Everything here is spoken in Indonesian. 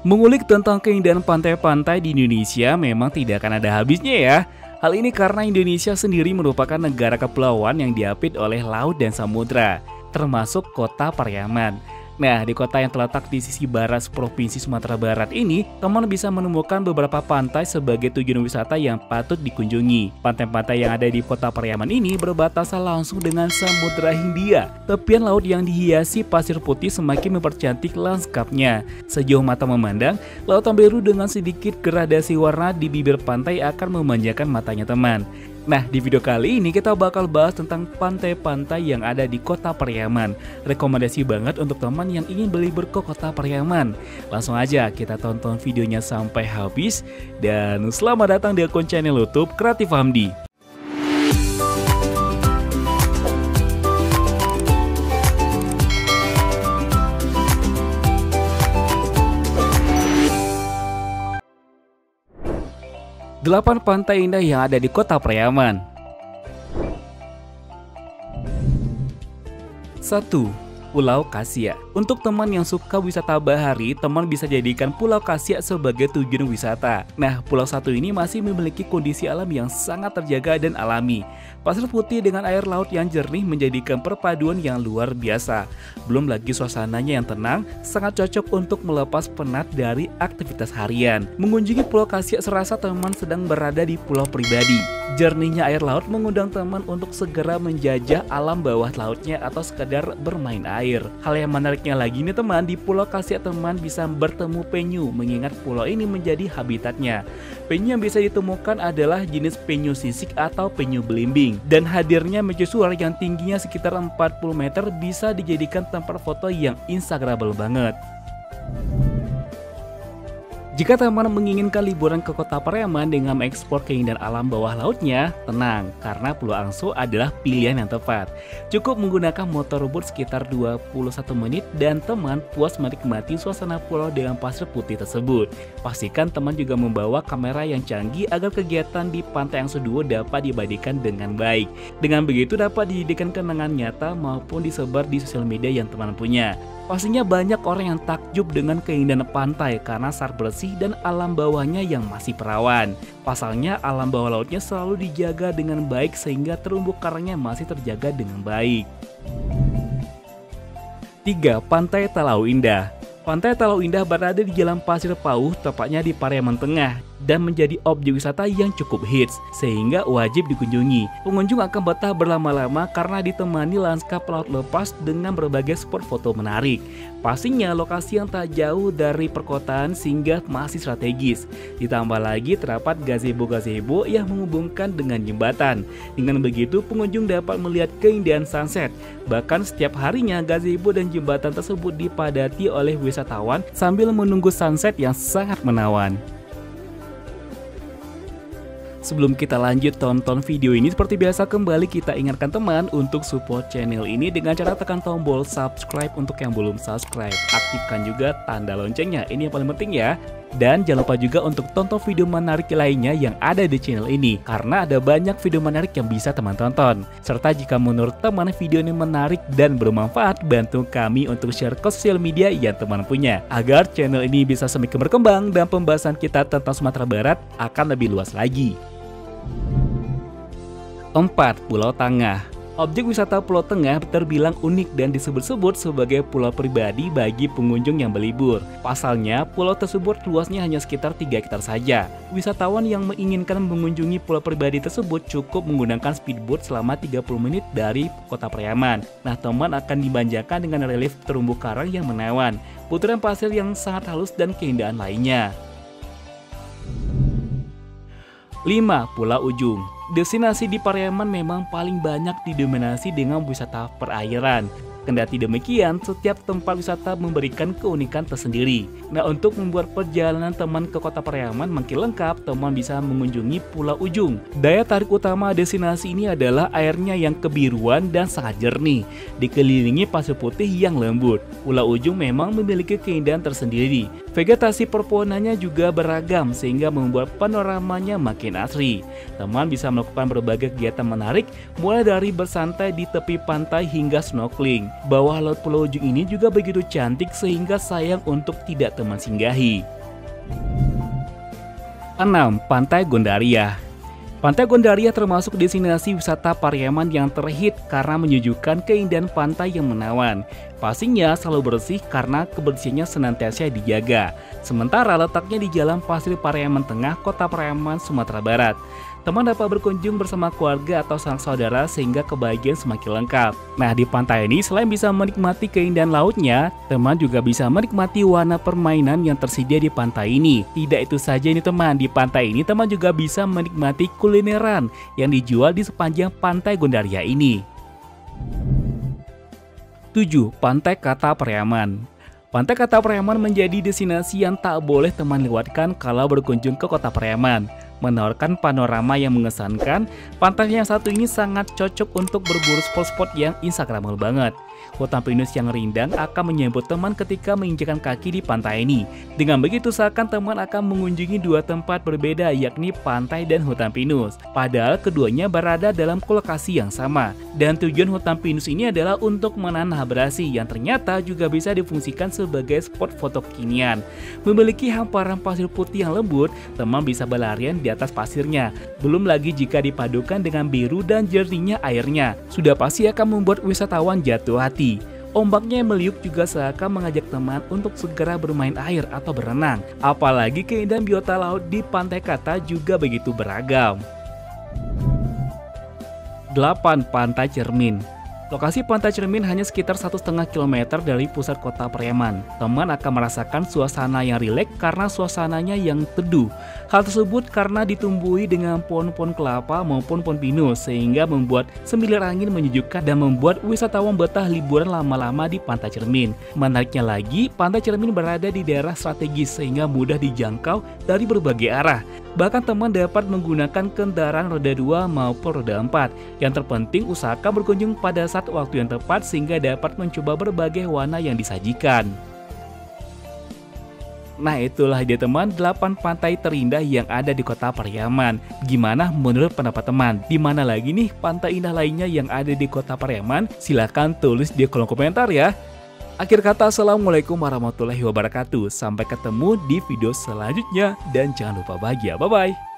Mengulik tentang keindahan pantai-pantai di Indonesia memang tidak akan ada habisnya ya. Hal ini karena Indonesia sendiri merupakan negara kepulauan yang diapit oleh laut dan samudra, termasuk kota Pariaman. Nah, di kota yang terletak di sisi barat Provinsi Sumatera Barat ini, teman bisa menemukan beberapa pantai sebagai tujuan wisata yang patut dikunjungi. Pantai-pantai yang ada di kota Pariaman ini berbatasan langsung dengan Samudra Hindia. Tepian laut yang dihiasi pasir putih semakin mempercantik lanskapnya. Sejauh mata memandang, lautan biru dengan sedikit gradasi warna di bibir pantai akan memanjakan matanya teman. Nah, di video kali ini kita bakal bahas tentang pantai-pantai yang ada di kota Pariaman. Rekomendasi banget untuk teman yang ingin berlibur ke kota Pariaman. Langsung aja kita tonton videonya sampai habis. Dan selamat datang di akun channel YouTube Kreatif Hamdi. Delapan pantai indah yang ada di kota Pariaman. 1. Pulau Kasia. Untuk teman yang suka wisata bahari, teman bisa jadikan Pulau Kasia sebagai tujuan wisata. Nah, pulau satu ini masih memiliki kondisi alam yang sangat terjaga dan alami. Pasir putih dengan air laut yang jernih menjadikan perpaduan yang luar biasa. Belum lagi suasananya yang tenang, sangat cocok untuk melepas penat dari aktivitas harian. Mengunjungi Pulau Kasia serasa teman sedang berada di pulau pribadi. Jernihnya air laut mengundang teman untuk segera menjajah alam bawah lautnya atau sekedar bermain air. Hal yang menariknya lagi nih teman, di Pulau Kasia teman bisa bertemu penyu, mengingat pulau ini menjadi habitatnya. Penyu yang bisa ditemukan adalah jenis penyu sisik atau penyu belimbing. Dan hadirnya mercusuar yang tingginya sekitar 40 meter bisa dijadikan tempat foto yang instagramable banget. Jika teman menginginkan liburan ke kota Pariaman dengan mengeksplor keindahan alam bawah lautnya, tenang, karena Pulau Angso adalah pilihan yang tepat. Cukup menggunakan motorboat sekitar 21 menit dan teman puas menikmati suasana pulau dengan pasir putih tersebut. Pastikan teman juga membawa kamera yang canggih agar kegiatan di Pantai Angso Duo dapat diabadikan dengan baik. Dengan begitu dapat dijadikan kenangan nyata maupun disebar di sosial media yang teman punya. Pastinya banyak orang yang takjub dengan keindahan pantai karena sangat bersih dan alam bawahnya yang masih perawan. Pasalnya alam bawah lautnya selalu dijaga dengan baik sehingga terumbu karangnya masih terjaga dengan baik. 3. Pantai Talau Indah. Pantai Talau Indah berada di Jalan Pasir Pauh, tepatnya di Pariaman Tengah, dan menjadi objek wisata yang cukup hits, sehingga wajib dikunjungi. Pengunjung akan betah berlama-lama karena ditemani lanskap laut lepas dengan berbagai spot foto menarik. Pastinya lokasi yang tak jauh dari perkotaan sehingga masih strategis. Ditambah lagi terdapat gazebo-gazebo yang menghubungkan dengan jembatan. Dengan begitu pengunjung dapat melihat keindahan sunset. Bahkan setiap harinya gazebo dan jembatan tersebut dipadati oleh wisatawan sambil menunggu sunset yang sangat menawan. Sebelum kita lanjut tonton video ini, seperti biasa kembali kita ingatkan teman untuk support channel ini dengan cara tekan tombol subscribe untuk yang belum subscribe. Aktifkan juga tanda loncengnya, ini yang paling penting ya. Dan jangan lupa juga untuk tonton video menarik lainnya yang ada di channel ini, karena ada banyak video menarik yang bisa teman tonton. Serta jika menurut teman video ini menarik dan bermanfaat, bantu kami untuk share ke sosial media yang teman punya, agar channel ini bisa semakin berkembang dan pembahasan kita tentang Sumatera Barat akan lebih luas lagi. 4. Pulau Tangah. Objek wisata Pulau Tengah terbilang unik dan disebut-sebut sebagai pulau pribadi bagi pengunjung yang berlibur. Pasalnya, pulau tersebut luasnya hanya sekitar 3 hektar saja. Wisatawan yang menginginkan mengunjungi pulau pribadi tersebut cukup menggunakan speedboat selama 30 menit dari kota Pariaman. Nah, teman akan dimanjakan dengan relief terumbu karang yang menawan, butiran pasir yang sangat halus dan keindahan lainnya. 5. Pulau Ujung. Destinasi di Pariaman memang paling banyak didominasi dengan wisata perairan. Kendati demikian, setiap tempat wisata memberikan keunikan tersendiri. Nah, untuk membuat perjalanan teman ke kota Pariaman makin lengkap, teman bisa mengunjungi Pulau Ujung. Daya tarik utama destinasi ini adalah airnya yang kebiruan dan sangat jernih, dikelilingi pasir putih yang lembut. Pulau Ujung memang memiliki keindahan tersendiri. Vegetasi perpohonannya juga beragam sehingga membuat panoramanya makin asri. Teman bisa melakukan berbagai kegiatan menarik, mulai dari bersantai di tepi pantai hingga snorkeling. Bawah laut Pulau Ujung ini juga begitu cantik sehingga sayang untuk tidak teman singgahi. 6. Pantai Gondaria. Pantai Gondaria termasuk destinasi wisata Pariaman yang terhit karena menyuguhkan keindahan pantai yang menawan. Pastinya selalu bersih karena kebersihannya senantiasa dijaga. Sementara letaknya di Jalan Pasir Pariaman Tengah, Kota Pariaman, Sumatera Barat. Teman dapat berkunjung bersama keluarga atau sanak saudara sehingga kebahagiaan semakin lengkap. Nah, di pantai ini selain bisa menikmati keindahan lautnya, teman juga bisa menikmati warna permainan yang tersedia di pantai ini. Tidak itu saja ini teman, di pantai ini teman juga bisa menikmati kulineran yang dijual di sepanjang Pantai Gondaria ini. 7. Pantai Kata Pariaman. Pantai Kata Pariaman menjadi destinasi yang tak boleh teman lewatkan kalau berkunjung ke Kota Pariaman. Menawarkan panorama yang mengesankan, pantai yang satu ini sangat cocok untuk berburu spot-spot yang instagramable banget. Hutan pinus yang rindang akan menyambut teman ketika menginjakan kaki di pantai ini. Dengan begitu seakan teman akan mengunjungi dua tempat berbeda, yakni pantai dan hutan pinus. Padahal keduanya berada dalam lokasi yang sama. Dan tujuan hutan pinus ini adalah untuk menahan abrasi yang ternyata juga bisa difungsikan sebagai spot foto kekinian. Memiliki hamparan pasir putih yang lembut, teman bisa berlarian di atas pasirnya. Belum lagi jika dipadukan dengan biru dan jernihnya airnya, sudah pasti akan membuat wisatawan jatuh hati. Ombaknya yang meliuk juga seakan mengajak teman untuk segera bermain air atau berenang. Apalagi keindahan biota laut di Pantai Kata juga begitu beragam. 8. Pantai Cermin. Lokasi Pantai Cermin hanya sekitar 1,5 km dari pusat kota Pariaman. Teman akan merasakan suasana yang rileks karena suasananya yang teduh. Hal tersebut karena ditumbuhi dengan pohon-pohon kelapa maupun pohon pinus, sehingga membuat semilir angin menyejukkan dan membuat wisatawan betah liburan lama-lama di Pantai Cermin. Menariknya lagi, Pantai Cermin berada di daerah strategis sehingga mudah dijangkau dari berbagai arah. Bahkan teman dapat menggunakan kendaraan roda 2 maupun roda 4. Yang terpenting usahakan berkunjung pada saat waktu yang tepat sehingga dapat mencoba berbagai warna yang disajikan. Nah, itulah dia teman 8 pantai terindah yang ada di Kota Pariaman. Gimana menurut pendapat teman? Di mana lagi nih pantai indah lainnya yang ada di Kota Pariaman? Silahkan tulis di kolom komentar ya. Akhir kata, assalamualaikum warahmatullahi wabarakatuh. Sampai ketemu di video selanjutnya dan jangan lupa bahagia. Bye-bye.